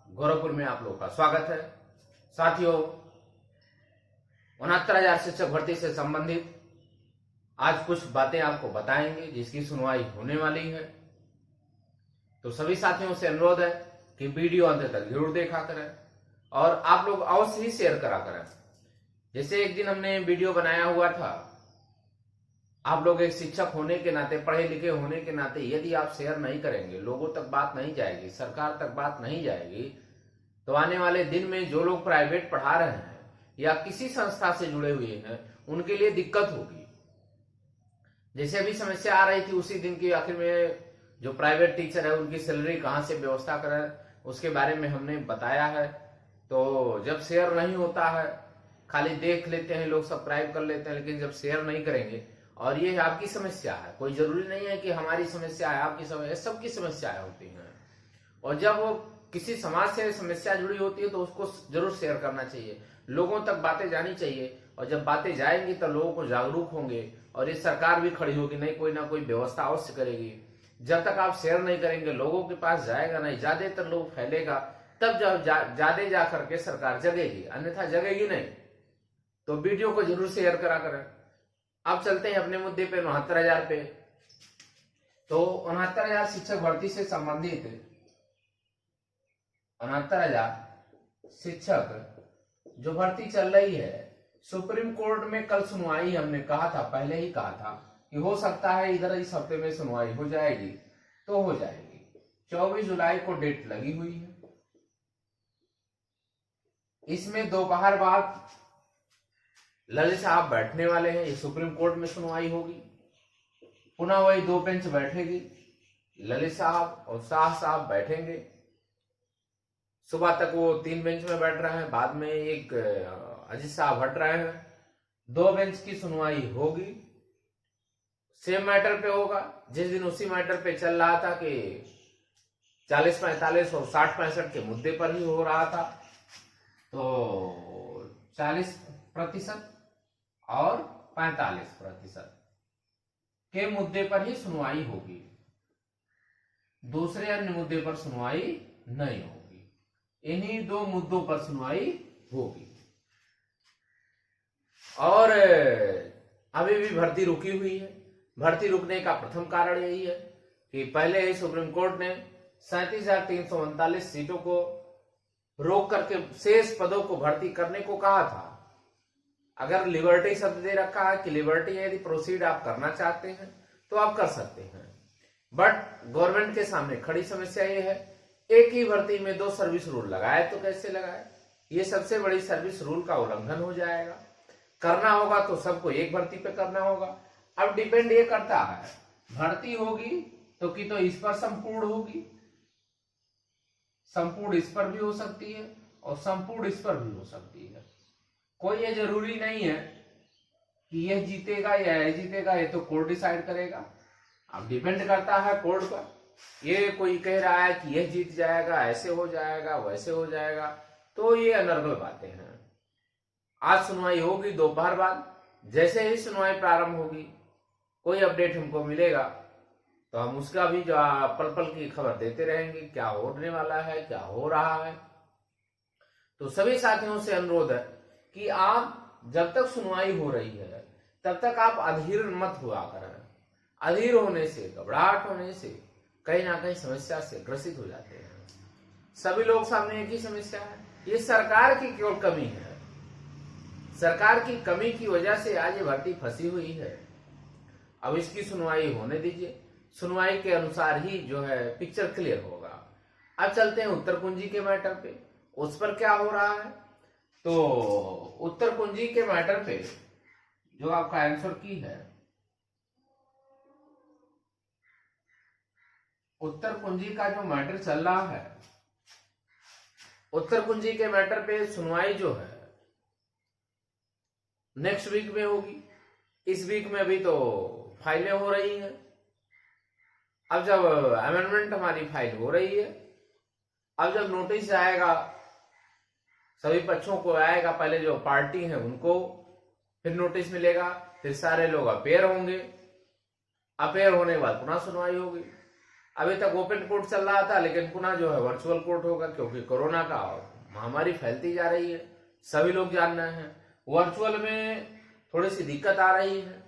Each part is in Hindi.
गोरखपुर में आप लोगों का स्वागत है। साथियों, 69,000 शिक्षक भर्ती से संबंधित आज कुछ बातें आपको बताएंगे जिसकी सुनवाई होने वाली है। तो सभी साथियों से अनुरोध है कि वीडियो अंत तक जरूर देखा करें और आप लोग अवश्य ही शेयर करा करें। जैसे एक दिन हमने वीडियो बनाया हुआ था, आप लोग एक शिक्षक होने के नाते, पढ़े लिखे होने के नाते यदि आप शेयर नहीं करेंगे, लोगों तक बात नहीं जाएगी, सरकार तक बात नहीं जाएगी, तो आने वाले दिन में जो लोग प्राइवेट पढ़ा रहे हैं या किसी संस्था से जुड़े हुए हैं उनके लिए दिक्कत होगी। जैसे अभी समस्या आ रही थी, उसी दिन की आखिर में जो प्राइवेट टीचर है उनकी सैलरी कहां से व्यवस्था करें, उसके बारे में हमने बताया है। तो जब शेयर नहीं होता है, खाली देख लेते हैं लोग, सब्सक्राइब कर लेते हैं, लेकिन जब शेयर नहीं करेंगे, और ये आपकी समस्या है, कोई जरूरी नहीं है कि हमारी समस्या है, आपकी समस्या, सबकी समस्याएं होती हैं। और जब वो किसी समाज से समस्या जुड़ी होती है तो उसको जरूर शेयर करना चाहिए, लोगों तक बातें जानी चाहिए। और जब बातें जाएंगी तो लोगों को जागरूक होंगे और ये सरकार भी खड़ी होगी, नहीं कोई ना कोई व्यवस्था अवश्य करेगी। जब तक आप शेयर नहीं करेंगे लोगों के पास जाएगा नहीं, ज्यादातर लोग फैलेगा, तब जब ज्यादा जा करके सरकार जगेगी, अन्यथा जगेगी नहीं। तो वीडियो को जरूर शेयर करा करें। अब चलते हैं अपने मुद्दे पे, 69,000 पे। तो 69,000 शिक्षक भर्ती से संबंधित 69,000 शिक्षक जो भर्ती चल रही है, सुप्रीम कोर्ट में कल सुनवाई, हमने कहा था, पहले ही कहा था कि हो सकता है इधर इस हफ्ते में सुनवाई हो जाएगी, तो हो जाएगी। 24 जुलाई को डेट लगी हुई है। इसमें दोपहर बाद ललित साहब बैठने वाले हैं, ये सुप्रीम कोर्ट में सुनवाई होगी। पुनः वही दो बेंच बैठेगी, ललित साहब और शाह साहब बैठेंगे। सुबह तक वो 3 बेंच में बैठ रहे हैं, बाद में एक अजीत साहब हट रहे हैं। 2 बेंच की सुनवाई होगी, सेम मैटर पे होगा। जिस दिन उसी मैटर पे चल रहा था कि 40-45 और 60-65 के मुद्दे पर ही हो रहा था, तो 40% और 45% के मुद्दे पर ही सुनवाई होगी, दूसरे अन्य मुद्दे पर सुनवाई नहीं होगी। इन्हीं 2 मुद्दों पर सुनवाई होगी। और अभी भी भर्ती रुकी हुई है। भर्ती रुकने का प्रथम कारण यही है कि पहले ही सुप्रीम कोर्ट ने 37,339 सीटों को रोक करके शेष पदों को भर्ती करने को कहा था। अगर लिबर्टी शब्द दे रखा है कि लिबर्टी यदि प्रोसीड आप करना चाहते हैं तो आप कर सकते हैं, बट गवर्नमेंट के सामने खड़ी समस्या ये है, एक ही भर्ती में 2 सर्विस रूल लगाए तो कैसे लगाए? ये सबसे बड़ी सर्विस रूल का उल्लंघन हो जाएगा। करना होगा तो सबको एक भर्ती पे करना होगा। अब डिपेंड ये करता है, भर्ती होगी तो कि तो इस पर संपूर्ण होगी, संपूर्ण इस पर भी हो सकती है और संपूर्ण इस पर भी हो सकती है। कोई ये जरूरी नहीं है कि यह जीतेगा या यह जीतेगा, ये तो कोर्ट डिसाइड करेगा। अब डिपेंड करता है कोर्ट पर। ये कोई कह रहा है कि यह जीत जाएगा, ऐसे हो जाएगा, वैसे हो जाएगा, तो ये अनर्गल बातें हैं। आज सुनवाई होगी दोपहर बाद। जैसे ही सुनवाई प्रारंभ होगी, कोई अपडेट हमको मिलेगा तो हम उसका भी जो पल पल की खबर देते रहेंगे, क्या होने वाला है, क्या हो रहा है। तो सभी साथियों से अनुरोध है कि आप जब तक सुनवाई हो रही है तब तक आप अधीर मत हुआ करें। अधीर होने से, घबराहट होने से कहीं ना कहीं समस्या से ग्रसित हो जाते हैं। सभी लोग सामने एक ही समस्या है, ये सरकार की केवल कमी है। सरकार की कमी की वजह से आज ये भर्ती फंसी हुई है। अब इसकी सुनवाई होने दीजिए, सुनवाई के अनुसार ही जो है पिक्चर क्लियर होगा। अब चलते हैं उत्तर कुंजी के मैटर पे, उस पर क्या हो रहा है। तो उत्तर कुंजी के मैटर पे जो आपका आंसर की है, उत्तर कुंजी का जो मैटर चल रहा है, उत्तर कुंजी के मैटर पे सुनवाई जो है नेक्स्ट वीक में होगी। इस वीक में अभी तो फाइलें हो रही हैं। अब जब अमेंडमेंट हमारी फाइल हो रही है, अब जब नोटिस आएगा सभी पक्षों को आएगा, पहले जो पार्टी है उनको, फिर नोटिस मिलेगा, फिर सारे लोग अपेयर होंगे, अपेयर होने के बाद पुनः सुनवाई होगी। अभी तक ओपन कोर्ट चल रहा था, लेकिन पुनः जो है वर्चुअल कोर्ट होगा, क्योंकि कोरोना का महामारी फैलती जा रही है, सभी लोग जान रहे हैं। वर्चुअल में थोड़ी सी दिक्कत आ रही है,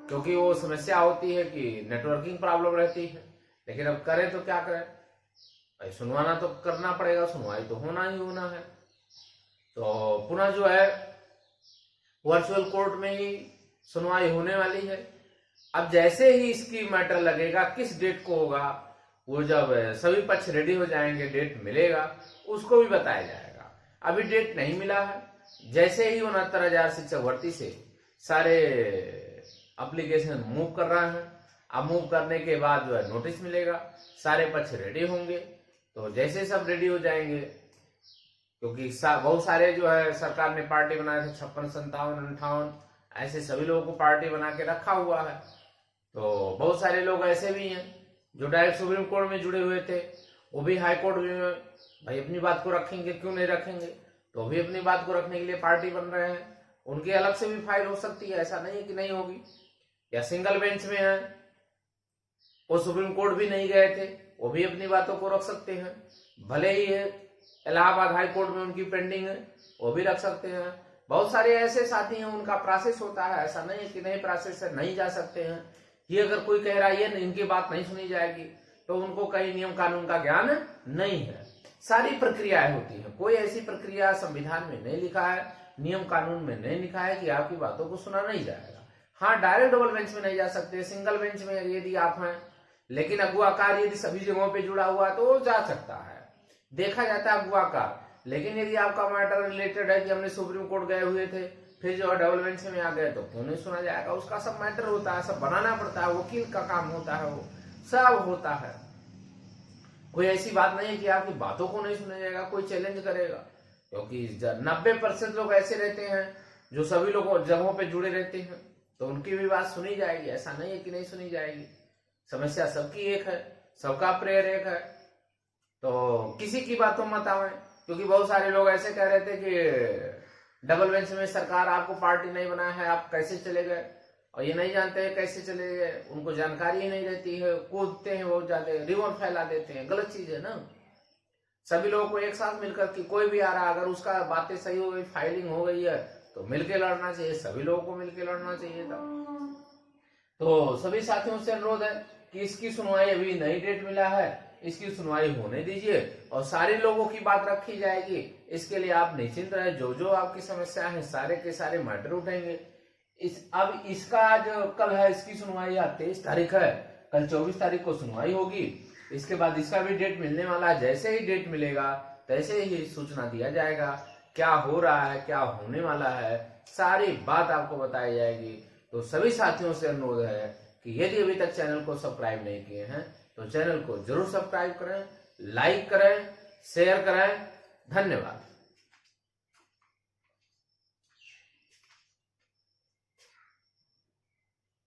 क्योंकि वो समस्या होती है कि नेटवर्किंग प्रॉब्लम रहती है। लेकिन अब करें तो क्या करें, भाई सुनवाना तो करना पड़ेगा, सुनवाई तो होना ही होना है। तो पुनः जो है वर्चुअल कोर्ट में ही सुनवाई होने वाली है। अब जैसे ही इसकी मैटर लगेगा, किस डेट को होगा, वो जब सभी पक्ष रेडी हो जाएंगे, डेट मिलेगा, उसको भी बताया जाएगा। अभी डेट नहीं मिला है। जैसे ही 69,000 शिक्षक भर्ती से सारे एप्लीकेशन मूव कर रहे हैं, अब मूव करने के बाद जो है नोटिस मिलेगा, सारे पक्ष रेडी होंगे। तो जैसे सब रेडी हो जाएंगे, क्योंकि बहुत सारे जो है सरकार ने पार्टी बनाए थे, 56, 57, 58, ऐसे सभी लोगों को पार्टी बना के रखा हुआ है। तो बहुत सारे लोग ऐसे भी हैं जो डायरेक्ट सुप्रीम कोर्ट में जुड़े हुए थे, वो भी हाई कोर्ट में भाई अपनी बात को रखेंगे, क्यों नहीं रखेंगे, तो भी अपनी बात को रखने के लिए पार्टी बन रहे हैं। उनकी अलग से भी फाइल हो सकती है, ऐसा नहीं है कि नहीं होगी। या सिंगल बेंच में है, वो सुप्रीम कोर्ट भी नहीं गए थे, वो भी अपनी बातों को रख सकते हैं। भले ही है इलाहाबाद हाई कोर्ट में उनकी पेंडिंग है, वो भी रख सकते हैं। बहुत सारे ऐसे साथी हैं, उनका प्रोसेस होता है, ऐसा नहीं है कि नहीं प्रोसेस से नहीं जा सकते हैं। ये अगर कोई कह रहा है इनकी बात नहीं सुनी जाएगी, तो उनको कहीं नियम कानून का ज्ञान नहीं है। सारी प्रक्रियाएं होती है, कोई ऐसी प्रक्रिया संविधान में नहीं लिखा है, नियम कानून में नहीं लिखा है कि आपकी बातों को सुना नहीं जाएगा। हाँ, डायरेक्ट डबल बेंच में नहीं जा सकते, सिंगल बेंच में यदि आप हैं, लेकिन अगुआकार यदि सभी जगहों पे जुड़ा हुआ है तो वो जा सकता है, देखा जाता है अगुआकार। लेकिन यदि आपका मैटर रिलेटेड है कि हमने सुप्रीम कोर्ट गए हुए थे, फिर जो डबल बेंच में आ गए, तो क्यों नहीं सुना जाएगा। उसका सब मैटर होता है, सब बनाना पड़ता है, वकील का काम होता है, वो सब होता है। कोई ऐसी बात नहीं है कि आपकी बातों को नहीं सुना जाएगा, कोई चैलेंज करेगा, क्योंकि 90% लोग ऐसे रहते हैं जो सभी लोगों जगहों पे जुड़े रहते हैं, तो उनकी भी बात सुनी जाएगी, ऐसा नहीं है कि नहीं सुनी जाएगी। समस्या सबकी एक है, सबका प्रेयर एक है, तो किसी की बातों मत आवे। क्योंकि बहुत सारे लोग ऐसे कह रहे थे कि डबल बेंच में सरकार आपको पार्टी नहीं बनाया है, आप कैसे चले गए, और ये नहीं जानते हैं कैसे चले गए, उनको जानकारी ही नहीं रहती है, कूदते हैं बहुत ज्यादा, रिवर फैला देते हैं, गलत चीज है ना। सभी लोगों को एक साथ मिलकर कि कोई भी आ रहा, अगर उसका बातें सही हो गई, फाइलिंग हो गई है, तो मिलके लड़ना चाहिए, सभी लोगों को मिलके लड़ना चाहिए था। तो सभी साथियों से अनुरोध है कि इसकी सुनवाई, अभी नई डेट मिला है, इसकी सुनवाई होने दीजिए और सारे लोगों की बात रखी जाएगी। इसके लिए आप निश्चिंत रहे, जो जो आपकी समस्या है सारे के सारे मैटर उठेंगे। अब इसका जो कल है, इसकी सुनवाई 23 तारीख है, कल 24 तारीख को सुनवाई होगी। इसके बाद इसका भी डेट मिलने वाला है। जैसे ही डेट मिलेगा तैसे ही सूचना दिया जाएगा, क्या हो रहा है, क्या होने वाला है, सारी बात आपको बताई जाएगी। तो सभी साथियों से अनुरोध है कि यदि अभी तक चैनल को सब्सक्राइब नहीं किए हैं तो चैनल को जरूर सब्सक्राइब करें, लाइक करें, शेयर करें। धन्यवाद।